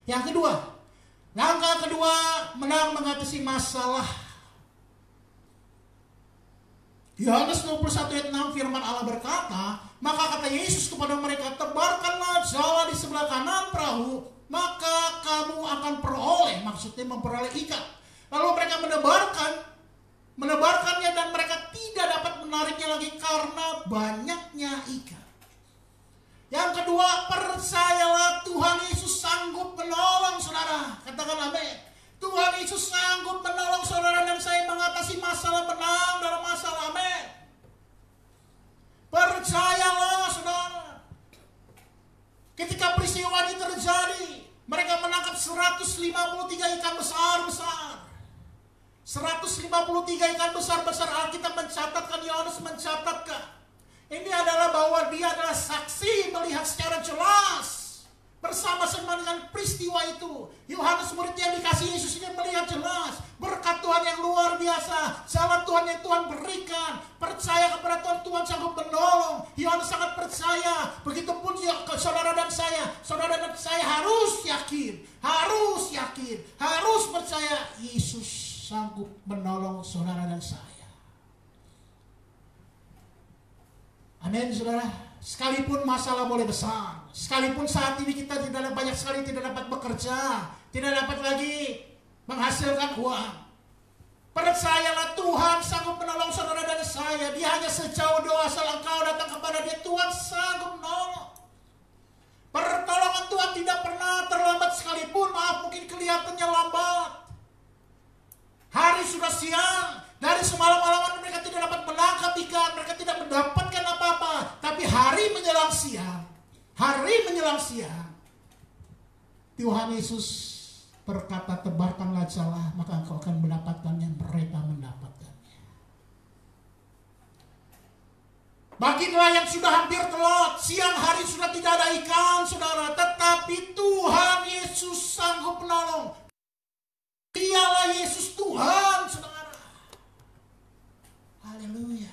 Yang kedua, langkah kedua, menang mengatasi masalah. Yohanes 21 ayat 6 firman Allah berkata, maka kata Yesus kepada mereka, tebarkanlah jala di sebelah kanan perahu, maka kamu akan peroleh, maksudnya memperoleh ikan. Lalu mereka menebarkannya dan mereka tidak dapat menariknya lagi karena banyaknya ikan. Yang kedua, percayalah Tuhan Yesus sanggup menolong saudara. Katakan amin. Tuhan Yesus sanggup menolong saudara dan saya mengatasi masalah, menang dalam masalah. Amin. Percayalah saudara. Ketika peristiwa ini terjadi, mereka menangkap 153 ikan besar-besar. 153 ikan besar-besar. Alkitab mencatatkan, Yohanes mencatatkan. Ini adalah bahwa dia adalah saksi melihat secara jelas. Bersama-sama dengan peristiwa itu, Yohanes murid yang dikasih Yesus ini melihat jelas berkat Tuhan yang luar biasa, jalan Tuhan yang Tuhan berikan, percaya kepada Tuhan, Tuhan sanggup menolong. Yohanes sangat percaya. Begitupun saudara dan saya harus yakin, harus percaya Yesus sanggup menolong saudara dan saya. Amin saudara. Sekalipun masalah boleh besar, sekalipun saat ini kita banyak sekali tidak dapat bekerja, tidak dapat lagi menghasilkan uang, percayalah Tuhan sanggup menolong saudara dan saya. Dia hanya sejauh doa asal engkau datang kepada Dia, Tuhan sanggup menolong. Pertolongan Tuhan tidak pernah terlambat sekalipun. Maaf, mungkin kelihatannya lambat. Hari sudah siang, dari semalam-malaman mereka tidak dapat menangkap ikan, mereka tidak mendapatkan apa-apa. Tapi hari menjelang siang, Tuhan Yesus berkata, tebarkanlah jala, maka engkau akan mendapatkannya. Mereka mendapatkannya. Bagi nelayan sudah hampir telat, siang hari sudah tidak ada ikan, saudara. Tetapi Tuhan Yesus sanggup menolong. Dialah Yesus Tuhan, saudara. Haleluya.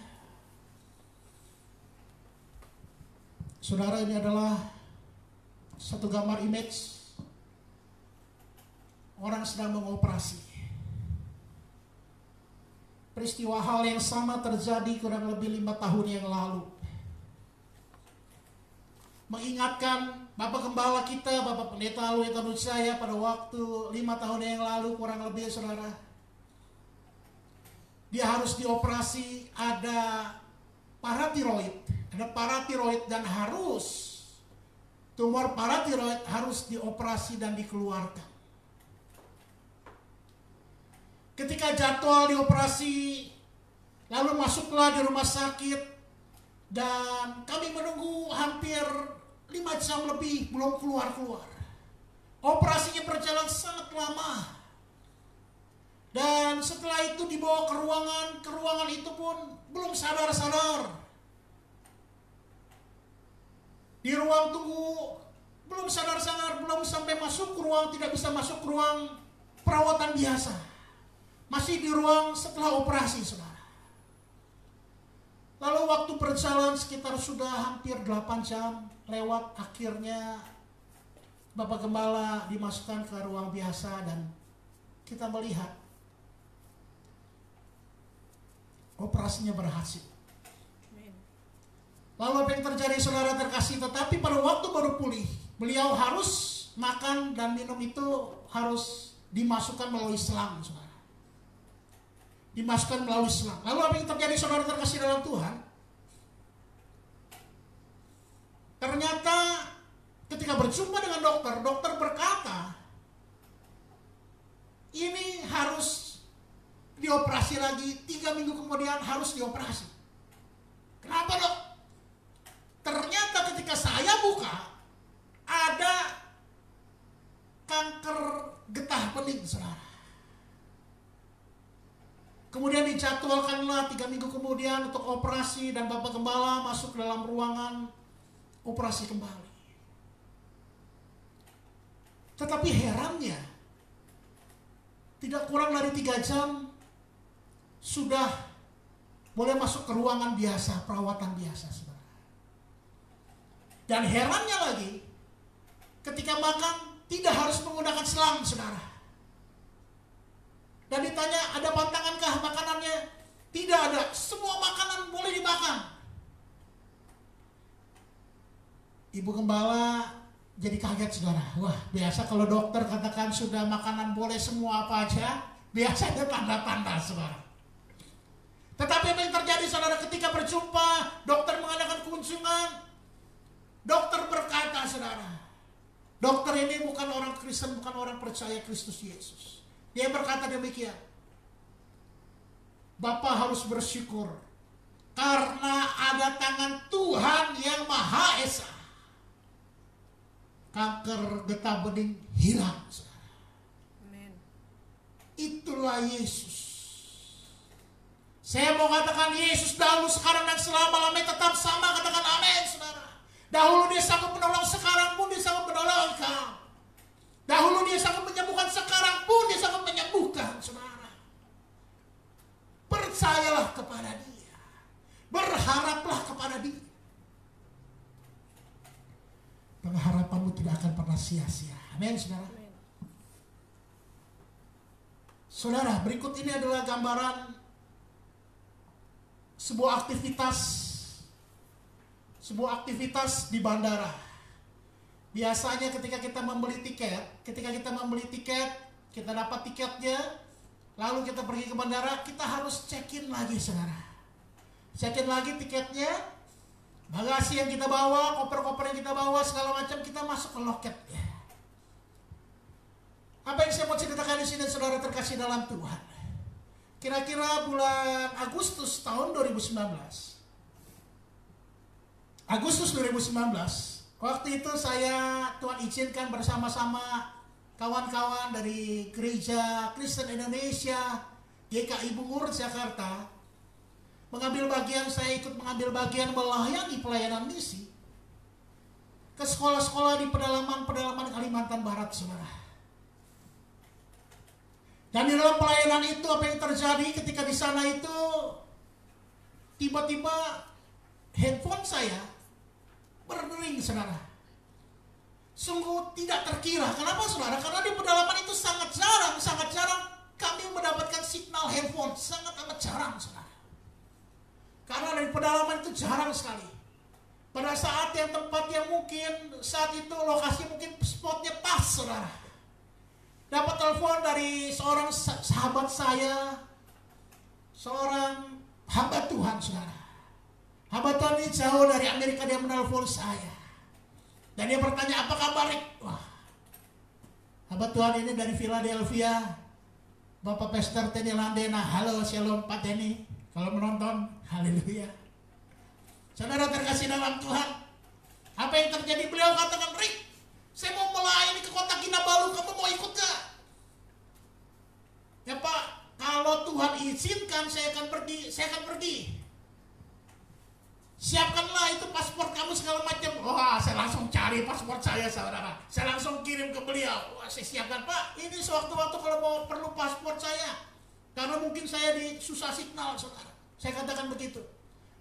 Saudara, ini adalah satu gambar image orang sedang mengoperasi. Peristiwa hal yang sama terjadi kurang lebih 5 tahun yang lalu. Mengingatkan Bapak Gembala kita, Bapak Pendeta Alweta saya pada waktu 5 tahun yang lalu kurang lebih saudara. Dia harus dioperasi, ada paratiroid dan harus tumor paratiroid harus dioperasi dan dikeluarkan. Ketika jadwal dioperasi, lalu masuklah di rumah sakit dan kami menunggu hampir 5 jam lebih belum keluar. Operasinya berjalan sangat lama. Dan setelah itu dibawa ke ruangan itu pun belum sadar-sadar. Di ruang tunggu belum sadar-sadar, belum sampai masuk ke ruang, tidak bisa masuk ke ruang perawatan biasa. Masih di ruang setelah operasi, saudara. Lalu waktu berjalan sekitar sudah hampir 8 jam lewat, akhirnya Bapak Gembala dimasukkan ke ruang biasa dan kita melihat operasinya berhasil. Lalu apa yang terjadi saudara terkasih? Tetapi pada waktu baru pulih, beliau harus makan dan minum itu harus dimasukkan melalui selang, saudara. Dimasukkan melalui selang. Lalu apa yang terjadi saudara terkasih dalam Tuhan? Ternyata ketika berjumpa dengan dokter berkata, ini harus dioperasi lagi, 3 minggu kemudian harus dioperasi. Kenapa dok? Ternyata ketika saya buka, ada kanker getah bening, saudara. Kemudian dijadwalkanlah 3 minggu kemudian untuk operasi dan Bapak Gembala masuk ke dalam ruangan operasi kembali. Tetapi herannya, tidak kurang dari 3 jam sudah boleh masuk ke ruangan biasa, perawatan biasa, saudara. Dan herannya lagi, ketika makan tidak harus menggunakan selang, saudara. Dan ditanya, ada pantangankah makanannya? Tidak ada, semua makanan boleh dimakan. Ibu gembala jadi kaget, saudara. Wah, biasa kalau dokter katakan sudah makanan boleh semua apa aja, biasanya tanda-tanda, saudara. Tetapi apa yang terjadi, saudara, ketika berjumpa, dokter mengadakan kunjungan, dokter berkata, saudara, dokter ini bukan orang Kristen, bukan orang percaya Kristus Yesus. Dia berkata demikian, Bapak harus bersyukur karena ada tangan Tuhan yang Maha Esa. Kanker getah bening hilang, saudara. Amen. Itulah Yesus. Saya mau katakan Yesus dahulu, sekarang, dan selama-lamanya tetap sama. Katakan amin, saudara. Dahulu dia sanggup menolong, sekarang pun dia sanggup menolong engkau. Dahulu dia sanggup menyembuhkan, sekarang pun dia sanggup menyembuhkan, saudara. Percayalah kepada dia. Berharaplah kepada dia. Pengharapanmu tidak akan pernah sia-sia. Amin, saudara. Amen. Saudara, berikut ini adalah gambaran sebuah aktivitas di bandara. Biasanya ketika kita membeli tiket, kita dapat tiketnya, lalu kita pergi ke bandara, kita harus check-in lagi, saudara. Check-in lagi tiketnya, bagasi yang kita bawa, koper-koper yang kita bawa, segala macam, kita masuk ke loket. Apa yang saya mau ceritakan di sini, saudara terkasih dalam Tuhan? Kira-kira bulan Agustus tahun 2019. Agustus 2019, waktu itu saya, Tuhan izinkan bersama-sama kawan-kawan dari Gereja Kristen Indonesia, GKI Bungur, Jakarta, saya ikut mengambil bagian melayani pelayanan misi ke sekolah-sekolah di pedalaman Kalimantan Barat, saudara. Dan di dalam pelayanan itu, apa yang terjadi ketika di sana itu, tiba-tiba handphone saya berdering, saudara. Sungguh tidak terkira. Kenapa, saudara? Karena di pedalaman itu sangat jarang kami mendapatkan signal handphone. Sangat amat jarang, saudara. Karena dari pedalaman itu jarang sekali. Pada saat yang tempat yang mungkin saat itu lokasi mungkin spotnya pas, saudara. Dapat telepon dari seorang sahabat saya, seorang hamba Tuhan, saudara. Hamba Tuhan ini jauh dari Amerika, dia menelpon saya. Dan dia bertanya, apa kabar? Wah, hamba Tuhan ini dari Philadelphia, Bapak Pastor Teni Landena. Halo, shalom Pak Teni. Kalau menonton, haleluya. Saudara terkasih dalam Tuhan, apa yang terjadi? Beliau katakan, Rick, saya mau melayani ke kota Kinabalu, kamu mau ikut gak? Ya Pak, kalau Tuhan izinkan saya akan pergi. Siapkanlah itu paspor kamu segala macam. Wah, saya langsung cari paspor saya, saudara. Saya langsung kirim ke beliau. Wah, saya siapkan, Pak, ini sewaktu-waktu kalau mau perlu paspor saya. Karena mungkin saya susah signal, saudara. Saya katakan begitu.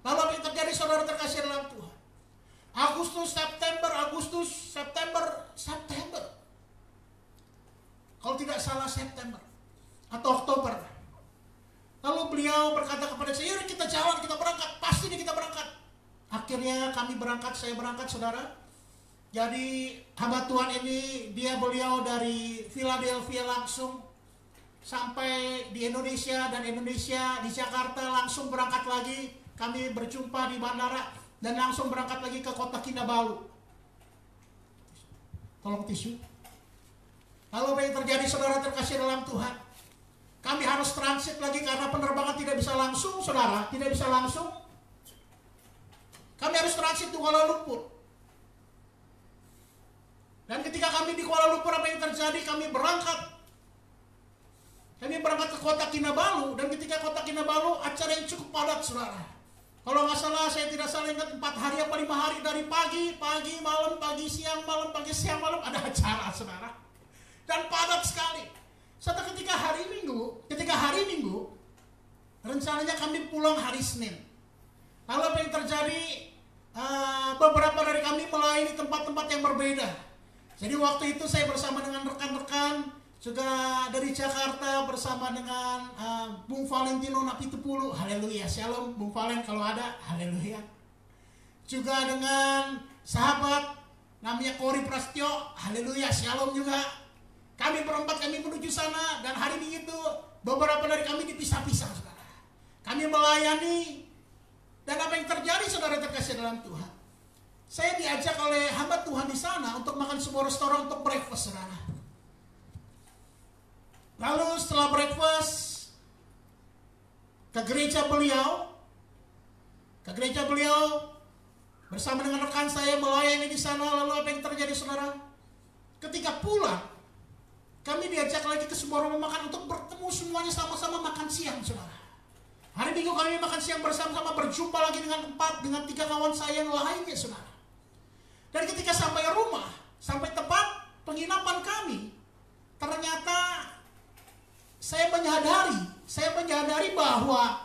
Lalu apa yang terjadi, saudara terkasih dalam Tuhan? Agustus, September. Kalau tidak salah September atau Oktober. Lalu beliau berkata kepada saya, yuk kita jalan, kita berangkat. Pasti kita berangkat. Akhirnya kami berangkat, saya berangkat, saudara. Jadi hamba Tuhan ini, beliau dari Philadelphia langsung sampai di Indonesia, dan Indonesia di Jakarta langsung berangkat lagi. Kami berjumpa di bandara dan langsung berangkat lagi ke kota Kinabalu. Tolong tisu. Lalu apa yang terjadi, saudara terkasih dalam Tuhan? Kami harus transit lagi karena penerbangan tidak bisa langsung, saudara, tidak bisa langsung. Kami harus transit di Kuala Lumpur. Dan ketika kami di Kuala Lumpur, apa yang terjadi? Kami berangkat ke kota Kinabalu, dan ketika kota Kinabalu acara yang cukup padat, saudara. Kalau nggak salah, saya tidak salah ingat 4 hari apa 5 hari, dari pagi, malam, pagi, siang, malam, ada acara, saudara. Dan padat sekali. Suatu ketika hari Minggu, rencananya kami pulang hari Senin. Lalu apa yang terjadi? Beberapa dari kami melayani tempat-tempat yang berbeda. Jadi waktu itu saya bersama dengan rekan-rekan juga dari Jakarta bersama dengan Bung Valentino Napitupulu, haleluya, shalom Bung Valen kalau ada, haleluya. Juga dengan sahabat namanya Kori Prastyo, haleluya, shalom juga. Kami berempat kami menuju sana dan hari ini itu beberapa dari kami dipisah-pisah, saudara. Kami melayani dan apa yang terjadi, saudara terkasih dalam Tuhan. Saya diajak oleh hamba Tuhan di sana untuk makan sebuah restoran untuk breakfast, saudara. Lalu setelah breakfast ke gereja beliau bersama dengan rekan saya melayani di sana. Lalu apa yang terjadi, saudara? Ketika pulang, kami diajak lagi ke sebuah rumah makan untuk bertemu semuanya sama-sama makan siang, saudara. Hari Minggu kami makan siang bersama-sama, berjumpa lagi dengan 3 kawan saya yang lainnya, saudara. Dan ketika sampai rumah, sampai tempat penginapan kami, ternyata saya menyadari bahwa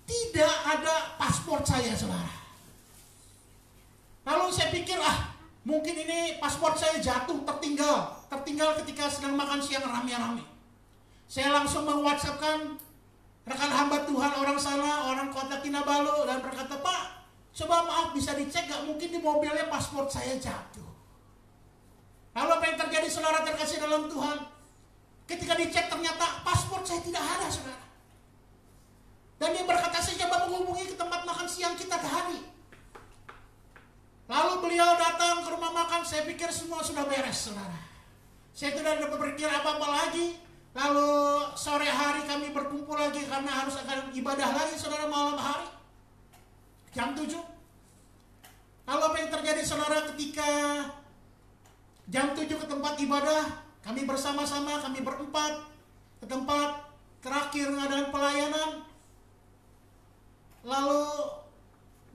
tidak ada paspor saya, saudara. Lalu saya pikir, mungkin ini paspor saya jatuh, tertinggal ketika sedang makan siang rame-rame. Saya langsung meng-WhatsApp-kan rekan hamba Tuhan orang sana, orang kota Kinabalu, dan berkata, Pak, coba maaf bisa dicek gak, mungkin di mobilnya paspor saya jatuh. Lalu apa yang terjadi, saudara terkasih dalam Tuhan? Ketika dicek ternyata paspor saya tidak ada, saudara. Dan dia berkata, saya coba menghubungi ke tempat makan siang kita tadi. Lalu beliau datang ke rumah makan, saya pikir semua sudah beres, saudara. Saya tidak ada berpikir apa-apa lagi. Lalu sore hari kami berkumpul lagi karena harus akan ibadah lagi, saudara, malam hari. Jam 7. Lalu apa yang terjadi, saudara, ketika jam 7 ke tempat ibadah, kami bersama-sama, kami berempat ke tempat terakhir ngadain pelayanan. Lalu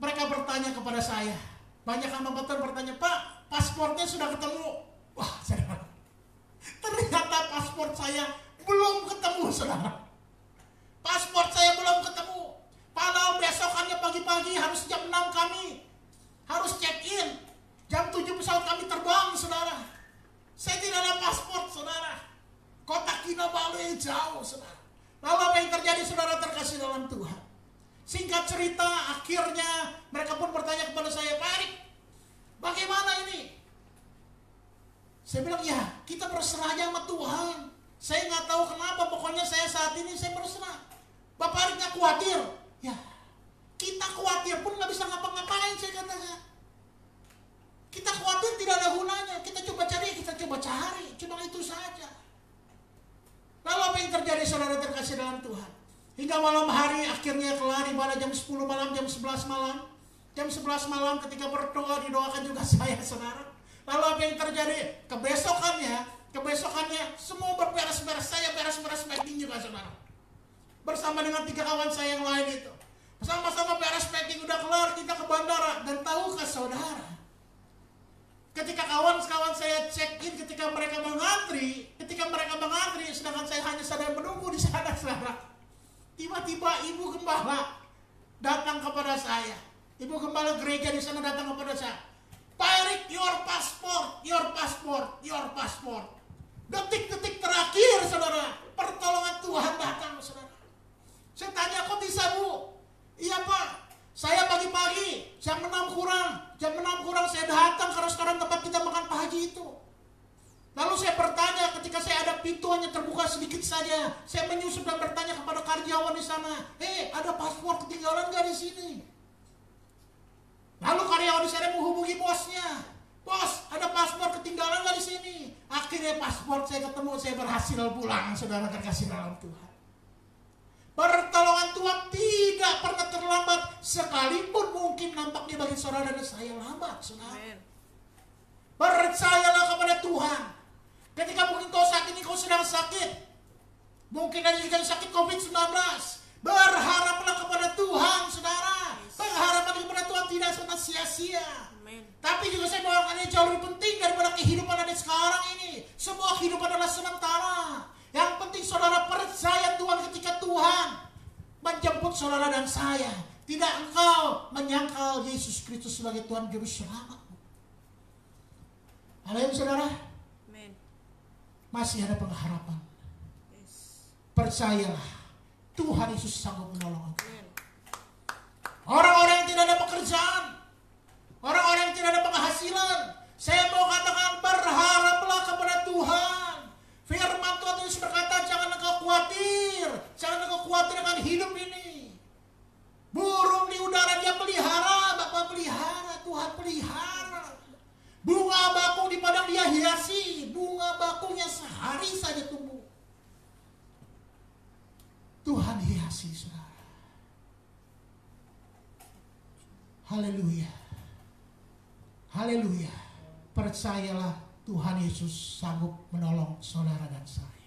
mereka bertanya kepada saya, banyak hamba Tuhan bertanya, Pak, paspornya sudah ketemu? Wah, saudara, ternyata paspor saya belum ketemu, saudara. Paspor saya belum ketemu. Padahal besokannya pagi-pagi harus jam 6 kami harus check in. Jam 7 pesawat kami terbang, saudara. Saya tidak ada paspor, saudara. Kota Kinabalu yang jauh, saudara. Lalu apa yang terjadi, saudara terkasih dalam Tuhan? Singkat cerita, akhirnya mereka pun bertanya kepada saya, Pak Erik, bagaimana ini? Saya bilang, ya kita berserah aja sama Tuhan. Saya nggak tahu kenapa, pokoknya saya saat ini saya berserah. Bapak Erik nggak khawatir? Ya, kita khawatir pun nggak bisa ngapa-ngapain, saya katakan. Kita khawatir tidak ada gunanya. Kita coba cari, cuma itu saja. Lalu apa yang terjadi, saudara terkasih dalam Tuhan? Hingga malam hari akhirnya kelar ibadah jam 10 malam, jam 11 malam. Jam 11 malam ketika berdoa, didoakan juga saya, saudara. Lalu apa yang terjadi? Kebesokannya semua berberes-beres. Saya beres-beres packing juga, saudara. Bersama dengan 3 kawan saya yang lain itu. Sama-sama beres packing, udah kelar, kita ke bandara. Dan tahukah, saudara, ketika kawan-kawan saya check in, ketika mereka mengantri, sedangkan saya hanya sedang menunggu di sana, saudara. Tiba-tiba ibu gembala datang kepada saya. Ibu gembala gereja di sana datang kepada saya. Pak Erik, your passport. Detik-detik terakhir, saudara, pertolongan Tuhan datang, saudara. Saya tanya, kok bisa, Bu? Iya, Pak. Saya pagi-pagi jam 6 kurang saya datang ke restoran tempat kita makan pagi itu. Lalu saya bertanya, ketika saya ada pintu hanya terbuka sedikit saja, saya menyusup dan bertanya kepada karyawan di sana, ada paspor ketinggalan nggak di sini? Lalu karyawan di sana menghubungi bosnya, bos, ada paspor ketinggalan nggak di sini? Akhirnya paspor saya ketemu, saya berhasil pulang, saudara terkasih dalam Tuhan. Pertolongan Tuhan tidak pernah terlambat, sekalipun mungkin nampaknya bagi saudara dan saya lambat, saudara. Percayalah kepada Tuhan. Ketika mungkin kau saat ini kau sedang sakit, mungkin ada juga sakit COVID-19, berharaplah kepada Tuhan, saudara. Pengharapan kepada Tuhan tidak pernah sia-sia. Tapi juga saya doakan ini jauh lebih penting daripada kehidupan ada sekarang ini. Semua kehidupan adalah sementara. Yang penting saudara percaya Tuhan ketika Tuhan menjemput saudara dan saya. Tidak engkau menyangkal Yesus Kristus sebagai Tuhan Juru Selamat. Amin saudara. Amin. Masih ada pengharapan. Yes. Percayalah, Tuhan Yesus sanggup menolong engkau. Amin. Orang-orang yang tidak ada pekerjaan, orang-orang yang tidak ada penghasilan, saya mau katakan berharaplah kepada Tuhan. Firman Tuhan Yesus berkata, jangan engkau khawatir, jangan engkau khawatir dengan hidup ini. Burung di udara dia pelihara, Bapa pelihara, Tuhan pelihara. Bunga bakung di padang dia hiasi, bunga bakungnya sehari saja tumbuh. Tuhan hiasi saudara. Haleluya. Haleluya. Percayalah Tuhan Yesus sanggup menolong saudara dan saya.